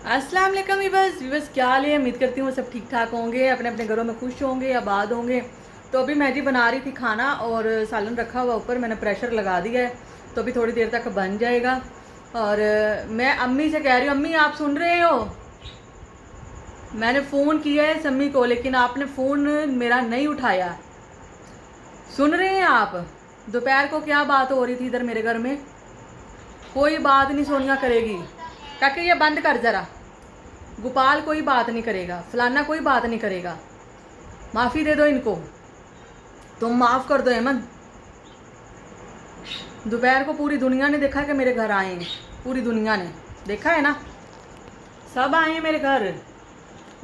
अस्सलाम वालेकुम वीवर्स, क्या हाल है। उम्मीद करती हूँ सब ठीक ठाक होंगे, अपने अपने घरों में खुश होंगे, आबाद होंगे। तो अभी मैं जी बना रही थी खाना और सालन रखा हुआ ऊपर, मैंने प्रेशर लगा दिया है, तो अभी थोड़ी देर तक बन जाएगा। और मैं अम्मी से कह रही हूँ, अम्मी आप सुन रहे हो? मैंने फ़ोन किया है सम्मी को, लेकिन आपने फ़ोन मेरा नहीं उठाया। सुन रहे हैं आप? दोपहर को क्या बात हो रही थी इधर मेरे घर में? कोई बात नहीं सोनिया करेगी। काके ये बंद कर ज़रा। गोपाल कोई बात नहीं करेगा, फलाना कोई बात नहीं करेगा। माफ़ी दे दो इनको, तुम माफ़ कर दो अहमद। दोपहर को पूरी दुनिया ने देखा कि मेरे घर आए हैं, पूरी दुनिया ने देखा है ना, सब आए हैं मेरे घर।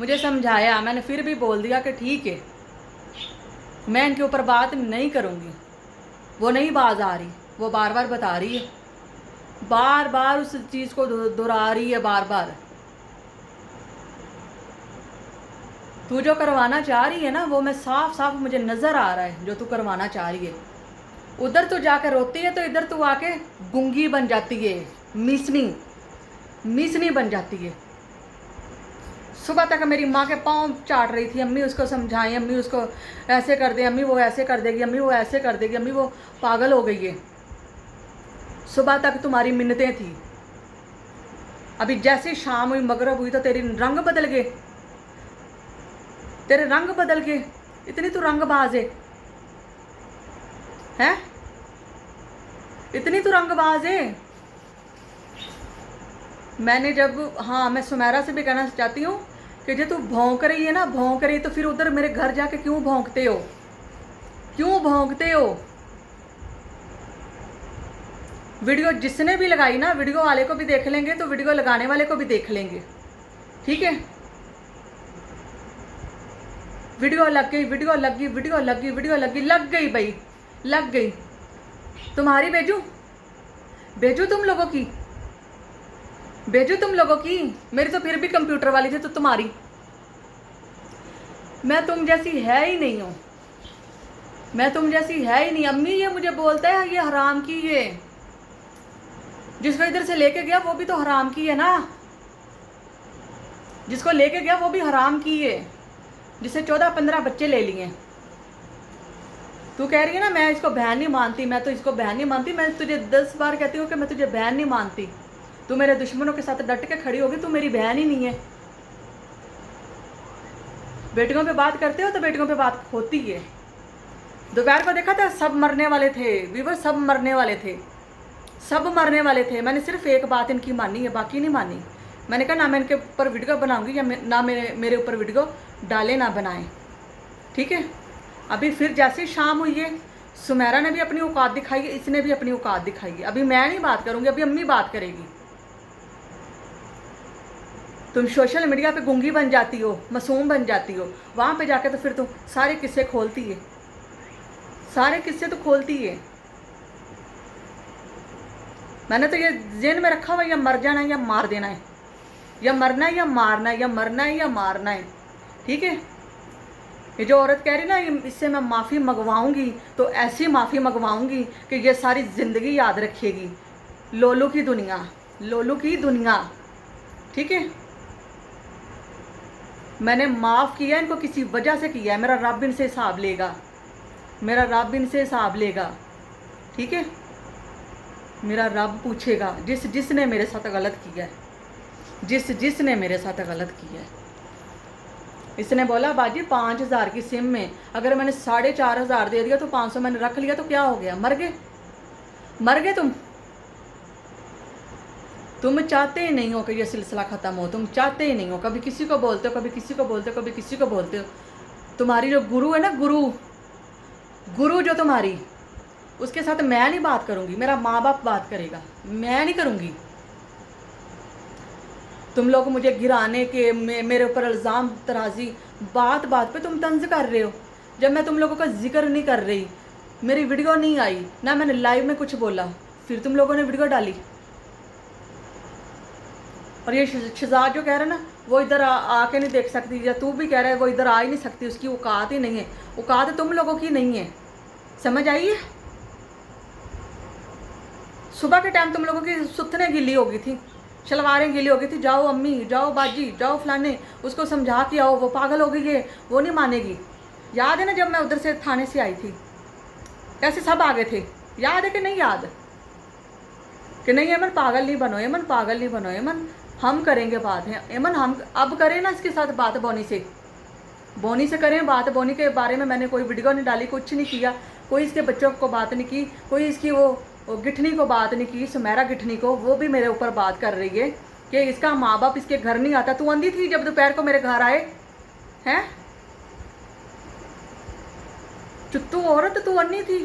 मुझे समझाया, मैंने फिर भी बोल दिया कि ठीक है, मैं इनके ऊपर बात नहीं करूँगी। वो नहीं बाज आ रही, वो बार बार बता रही है, बार बार उस चीज़ को दोहरा रही है बार बार। तू जो करवाना चाह रही है ना, वो मैं साफ साफ मुझे नज़र आ रहा है जो तू करवाना चाह रही है। उधर तो जाकर रोती है, तो इधर तू आके गूंगी बन जाती है, मिसनी मिसनी बन जाती है। सुबह तक मेरी माँ के पाँव चाट रही थी, अम्मी उसको समझाएं, अम्मी उसको ऐसे कर दे, अम्मी वो ऐसे कर देगी, अम्मी वो ऐसे कर देगी, अम्मी वो पागल हो गई है। सुबह तक तुम्हारी मिन्नतें थी, अभी जैसे शाम हुई, मगरब हुई, तो तेरे रंग बदल गए, तेरे रंग बदल गए। इतनी तू रंगबाज है, हैं? इतनी तू रंगबाज है। मैंने जब, हाँ, मैं सुमेरा से भी कहना चाहती हूँ कि जो तू भौंक रही है ना, भौंक रही है, तो फिर उधर मेरे घर जाके क्यों भौंकते हो? क्यों भौंकते हो? वीडियो जिसने भी लगाई ना, वीडियो वाले को भी देख लेंगे, तो वीडियो लगाने वाले को भी देख लेंगे, ठीक है? वीडियो लग गई, वीडियो लग गई, वीडियो लग गई, वीडियो लग गई, लग गई भाई, लग गई। तुम्हारी भेजू, भेजू तुम लोगों की, भेजू तुम लोगों की। मेरी तो फिर भी कंप्यूटर वाली थी, तो तुम्हारी, मैं तुम जैसी है ही नहीं हूँ, मैं तुम जैसी है ही नहीं। अम्मी ये मुझे बोलता है ये हराम की है, जिसको इधर से लेके गया वो भी तो हराम की है ना, जिसको लेके गया वो भी हराम की है, जिसे 14-15 बच्चे ले लिए। तू कह रही है ना मैं इसको बहन नहीं मानती, मैं तो इसको बहन नहीं मानती। मैं तुझे 10 बार कहती हूँ कि मैं तुझे बहन नहीं मानती। तू मेरे दुश्मनों के साथ डट के खड़ी होगी, तू मेरी बहन ही नहीं है। बेटियों पे बात करते हो तो बेटियों पे बात होती है। दोपहर को देखा था, सब मरने वाले थे वीवर, सब मरने वाले थे, सब मरने वाले थे। मैंने सिर्फ एक बात इनकी मानी है, बाकी नहीं मानी। मैंने कहा ना मैं इनके ऊपर वीडियो बनाऊंगी, या ना मेरे ऊपर वीडियो डाले ना बनाएं, ठीक है? अभी फिर जैसे शाम हुई है, सुमेरा ने भी अपनी औकात दिखाई है, इसने भी अपनी औकात दिखाई है। अभी मैं नहीं बात करूंगी, अभी अम्मी बात करेगी। तुम सोशल मीडिया पे गूंगी बन जाती हो, मासूम बन जाती हो, वहाँ पे जाके तो फिर तुम सारे किस्से खोलती है, सारे किस्से तो खोलती है। मैंने तो ये जेन में रखा हुआ, या मर जाना है या मार देना है, या मरना है या मारना है, या मरना है या मारना है, ठीक है? ये जो औरत कह रही ना इससे मैं माफ़ी मंगवाऊंगी, तो ऐसी माफ़ी मंगवाऊंगी कि ये सारी ज़िंदगी याद रखेगी। लोलू की दुनिया, लोलू की दुनिया, ठीक है? मैंने माफ़ किया इनको, किसी वजह से किया है। मेरा रब इनसे हिसाब लेगा, मेरा रब इनसे हिसाब लेगा, ठीक है? मेरा रब पूछेगा जिसने मेरे साथ गलत किया है, जिसने मेरे साथ गलत किया है। इसने बोला बाजी 5,000 की सिम में अगर मैंने 4,500 दे दिया तो 500 मैंने रख लिया, तो क्या हो गया? मर गए, मर गए तुम चाहते ही नहीं हो कि ये सिलसिला ख़त्म हो, तुम चाहते ही नहीं हो। कभी किसी को बोलते हो, कभी किसी को बोलते हो, कभी किसी को बोलते हो। तुम्हारी जो गुरु है ना, गुरु जो तुम्हारी, उसके साथ मैं नहीं बात करूँगी, मेरा माँ बाप बात करेगा, मैं नहीं करूँगी। तुम लोग मुझे गिराने के, मेरे ऊपर इल्ज़ाम तराजी, बात बात पे तुम तंज कर रहे हो। जब मैं तुम लोगों का जिक्र नहीं कर रही, मेरी वीडियो नहीं आई ना, मैंने लाइव में कुछ बोला, फिर तुम लोगों ने वीडियो डाली। और ये शहजाद जो कह रहा है ना, वो इधर आके नहीं देख सकती, या तू भी कह रहा है वो इधर आ ही नहीं सकती, उसकी औकात ही नहीं है। औकात तुम लोगों की नहीं है, समझ आई है? सुबह के टाइम तुम लोगों की सुथने गिल्ली हो गई थी, शलवारें गीली हो गई थी, जाओ अम्मी, जाओ बाजी, जाओ फलाने, उसको समझा के आओ, वो पागल हो गई है, वो नहीं मानेगी। याद है ना जब मैं उधर से थाने से आई थी, कैसे सब आ गए थे, याद है कि नहीं याद? कि नहीं एमन पागल नहीं बनो, एमन पागल नहीं बनो, एमन हम करेंगे बात है, एमन हम अब करें ना इसके साथ बात, बोनी से करें बात। बोनी के बारे में मैंने कोई वीडियो नहीं डाली, कुछ नहीं किया, कोई इसके बच्चों को बात नहीं की, कोई इसकी वो गिठनी को बात नहीं की, सुमेरा गिठनी को, वो भी मेरे ऊपर बात कर रही है कि इसका माँ बाप इसके घर नहीं आता। तू अंधी थी जब दोपहर को मेरे घर आए हैं? चुत्तू औरत, तू अन्नी थी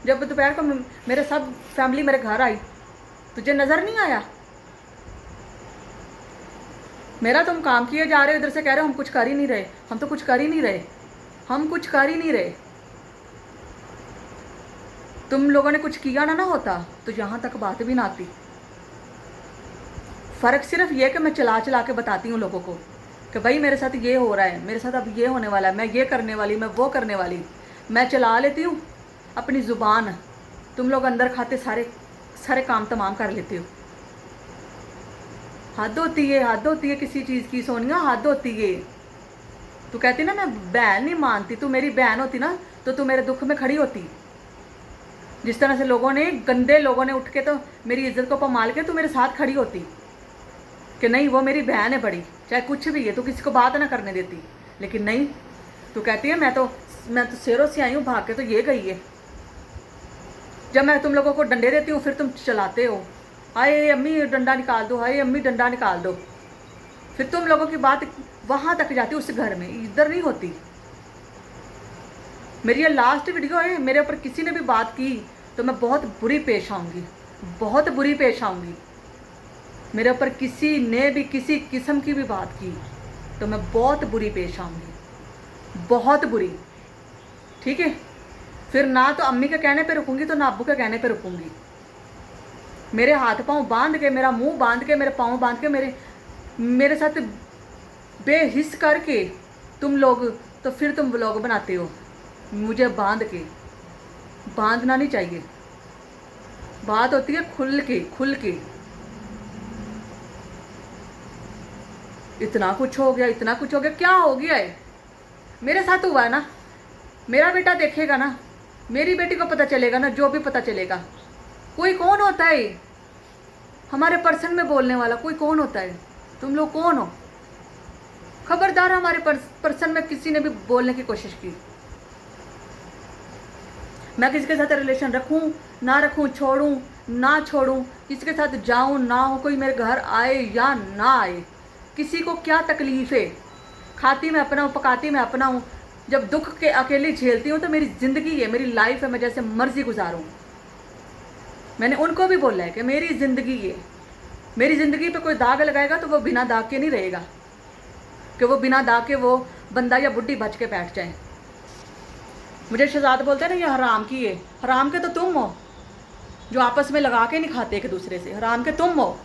जब दोपहर को मेरे सब फैमिली मेरे घर आई, तुझे नजर नहीं आया? मेरा तुम काम किए जा रहे हो, इधर से कह रहे हो हम कुछ कर ही नहीं रहे। हम तो कुछ कर ही नहीं रहे, हम कुछ कर ही नहीं रहे। तुम लोगों ने कुछ किया ना होता तो यहाँ तक बात भी ना आती। फ़र्क सिर्फ ये कि मैं चला चला के बताती हूँ लोगों को कि भाई मेरे साथ ये हो रहा है, मेरे साथ अब ये होने वाला है, मैं ये करने वाली, मैं वो करने वाली। मैं चला लेती हूँ अपनी ज़ुबान, तुम लोग अंदर खाते सारे सारे काम तमाम कर लेते हो। हद होती है, हद होती है किसी चीज़ की सोनिया, हद होती है। तू कहती ना मैं बहन नहीं मानती, तू मेरी बहन होती ना तो तू मेरे दुख में खड़ी होती। जिस तरह से लोगों ने, गंदे लोगों ने उठ के तो मेरी इज्जत को पमाल के तू मेरे साथ खड़ी होती कि नहीं वो मेरी बहन है बड़ी, चाहे कुछ भी है, तू किसी को बात ना करने देती। लेकिन नहीं, तू कहती है मैं तो शेरों से आई हूँ भाग के, तो ये गई है। जब मैं तुम लोगों को डंडे देती हूँ फिर तुम चलाते हो, हाय अम्मी डंडा निकाल दो, हाय अम्मी डंडा निकाल दो। फिर तुम लोगों की बात वहाँ तक जाती, उस घर में, इधर नहीं होती। मेरी ये लास्ट वीडियो है, मेरे ऊपर किसी ने भी बात की तो मैं बहुत बुरी पेश आऊँगी, बहुत बुरी पेश आऊँगी। मेरे ऊपर किसी ने भी किसी किस्म की भी बात की तो मैं बहुत बुरी पेश आऊँगी, बहुत बुरी। ठीक है? फिर ना तो अम्मी के कहने पे रुकूंगी तो ना अब्बू के कहने पे रुकूंगी। मेरे हाथ पाँव बांध के, मेरा मुंह बांध के, मेरे पाँव बांध के, मेरे साथ बेहिस करके तुम लोग, तो फिर तुम व्लॉग बनाते हो मुझे बांध के। बांधना नहीं चाहिए, बात होती है खुल के, खुल के। इतना कुछ हो गया, इतना कुछ हो गया, क्या हो गया है? मेरे साथ हुआ है ना, मेरा बेटा देखेगा ना, मेरी बेटी को पता चलेगा ना, जो भी पता चलेगा। कोई कौन होता है हमारे पर्सन में बोलने वाला? कोई कौन होता है? तुम लोग कौन हो? खबरदार हमारे पर्सन में किसी ने भी बोलने की कोशिश की। मैं किसी के साथ रिलेशन रखूं ना रखूं, छोड़ूं ना छोड़ूं, किसी के साथ जाऊं ना हो, कोई मेरे घर आए या ना आए, किसी को क्या तकलीफ है? खाती मैं अपना हूँ, पकाती मैं अपना हूँ। जब दुख के अकेले झेलती हूँ तो मेरी ज़िंदगी है, मेरी लाइफ है, मैं जैसे मर्जी गुजारूँ। मैंने उनको भी बोला है कि मेरी ज़िंदगी है, मेरी ज़िंदगी पे कोई दाग लगाएगा तो वो बिना दाग के नहीं रहेगा, कि वो बिना दाग के वो बंदा या बुढ़ी बच के बैठ जाए। मुझे शहजाद बोलते हैं ना ये हराम की है। हराम के तो तुम हो जो आपस में लगा के नहीं खाते एक दूसरे से, हराम के तुम हो।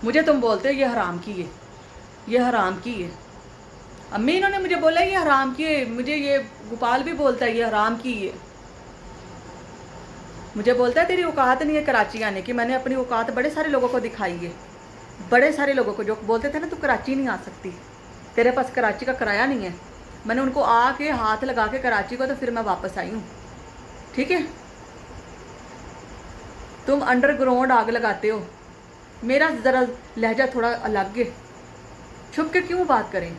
मुझे तुम बोलते हो ये हराम की है, ये हराम की है। अम्मी इन्होंने मुझे बोला ये हराम की है, मुझे ये गोपाल भी बोलता है ये हराम की है। मुझे बोलता है तेरी औकात नहीं है कराची आने की। मैंने अपनी औकात बड़े सारे लोगों को दिखाई है, बड़े सारे लोगों को, जो बोलते थे ना तू कराची नहीं आ सकती, तेरे पास कराची का किराया नहीं है। मैंने उनको आके हाथ लगा के कराची को, तो फिर मैं वापस आई हूँ। ठीक है? तुम अंडरग्राउंड आग लगाते हो, मेरा ज़रा लहजा थोड़ा अलग है। छुप के क्यों बात करें?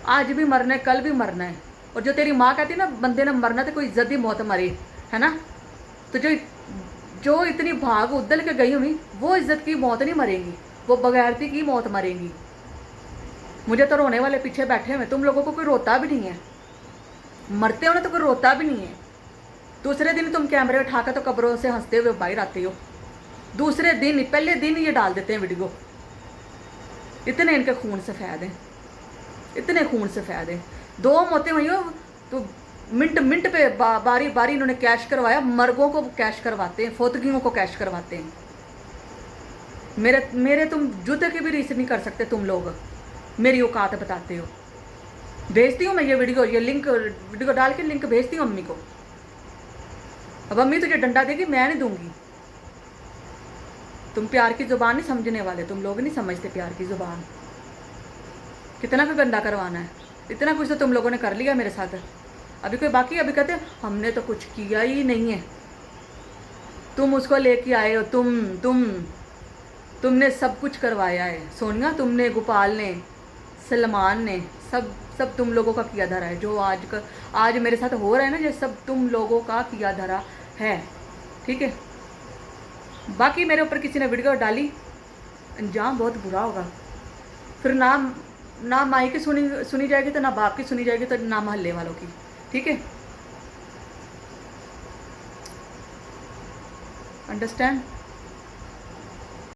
आज भी मरना है, कल भी मरना है। और जो तेरी माँ कहती है ना बंदे ने मरना तो कोई इज्जत ही मौत मरे, है ना? तो जो इतनी भाग उदल के गई हुई, वो इज्जत की मौत नहीं मरेंगी, वो बगैरती की मौत मरेंगी। मुझे तो रोने वाले पीछे बैठे हुए, तुम लोगों को कोई रोता भी नहीं है। मरते हो ना तो कोई रोता भी नहीं है। दूसरे दिन तुम कैमरे उठाकर तो कब्रों से हंसते हुए बाहर आते हो। दूसरे दिन, पहले दिन ये डाल देते हैं वीडियो। इतने इनके खून सफ़ेद हैं, इतने खून सफ़ेद हैं। 2 मौतें हुई हो तो मिनट मिनट पे बारी बारी इन्होंने कैश करवाया। मर्गों को कैश करवाते हैं, फोतगियों को कैश करवाते हैं। मेरे तुम जूते की भी रीस नहीं कर सकते। तुम लोग मेरी औकात बताते हो। भेजती हूँ मैं ये वीडियो, ये लिंक वीडियो डाल के लिंक भेजती हूँ अम्मी को। अब अम्मी तुझे डंडा देगी, मैं नहीं दूंगी। तुम प्यार की ज़ुबान नहीं समझने वाले, तुम लोग नहीं समझते प्यार की ज़ुबान। कितना भी गंदा करवाना है, इतना कुछ तो तुम लोगों ने कर लिया मेरे साथ, अभी कोई बाकी? अभी कहते हमने तो कुछ किया ही नहीं है, तुम उसको लेके आए हो, तुमने सब कुछ करवाया है सोनिया, तुमने, गोपाल ने, सलमान ने, सब सब तुम लोगों का किया धरा है। जो आज मेरे साथ हो रहा है ना, ये सब तुम लोगों का किया धरा है, ठीक है। बाकी मेरे ऊपर किसी ने वीडियो डाली, अंजाम बहुत बुरा होगा। फिर ना माई की सुनी जाएगी, तो ना बाप की सुनी जाएगी, तो ना मोहल्ले वालों की, ठीक है। अंडरस्टैंड।